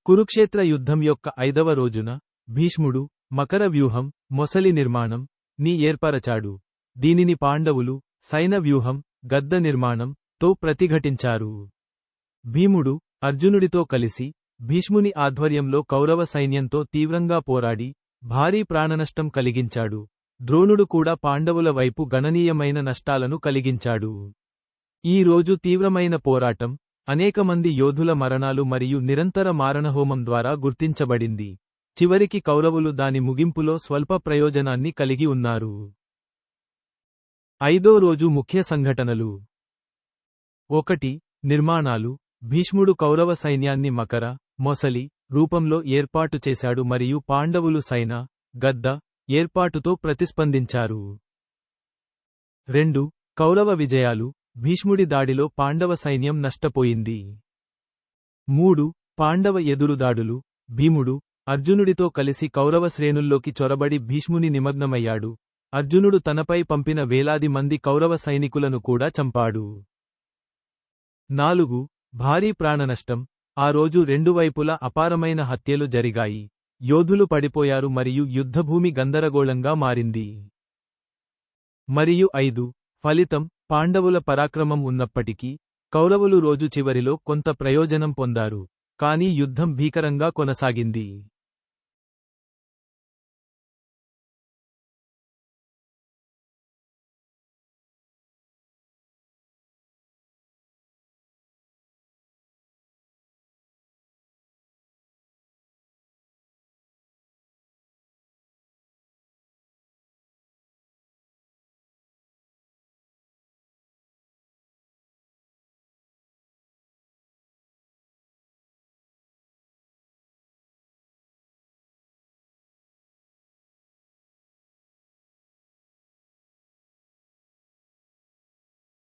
కురుక్షేత్ర యుద్ధం యొక్క 5వ రోజున భీష్ముడు మకర వ్యూహం మొసలి నిర్మాణం ని ఏర్పరచాడు. దీనిని పాండవులు సైన వ్యూహం గద్ద నిర్మాణం తో ప్రతిఘటించారు. భీముడు అర్జునుడితో కలిసి భీష్ముని ఆధ్వర్యంలో కౌరవ సైన్యంతో తీవ్రంగా పోరాడి భారీ ప్రాణనష్టం కలిగించాడు. ద్రోణుడు కూడా పాండవుల వైపు గణనీయమైన నష్టాలను కలిగించాడు. ఈ రోజు తీవ్రమైన పోరాటం, అనేకమంది యోధుల మరణాలు మరియు నిరంతర మారణహోమం ద్వారా గుర్తించబడింది. చివరికి కౌరవులు దాని ముగింపులో స్వల్ప ప్రయోజనాన్ని కలిగి ఉన్నారు. 5వ రోజు ముఖ్య సంఘటనలు. 1. నిర్మాణాలు. భీష్ముడు కౌరవ సైన్యాన్ని మకర, మొసలి రూపంలో ఏర్పాటు చేశాడు మరియు పాండవులు సైన, గద్ద ఏర్పాటుతో ప్రతిస్పందించారు. 2. కౌరవ విజయాలు. భీష్ముడి దాడిలో పాండవ సైన్యం నష్టపోయింది. 3. పాండవ ఎదురుదాడులు. భీముడు అర్జునుడితో కలిసి కౌరవ శ్రేణుల్లోకి చొరబడి భీష్ముని నిమగ్నమయ్యాడు. అర్జునుడు తనపై పంపిన వేలాది మంది కౌరవ సైనికులను కూడా చంపాడు. 4. భారీ ప్రాణనష్టం. ఆ రోజు రెండు వైపులా అపారమైన హత్యలు జరిగాయి. యోధులు పడిపోయారు మరియు యుద్ధభూమి గందరగోళంగా మారింది. మరియు 5. ఫలితం. పాండవుల పరాక్రమం ఉన్నప్పటికీ, కౌరవులు రోజు చివరిలో కొంత ప్రయోజనం పొందారు, కానీ యుద్ధం భీకరంగా కొనసాగింది.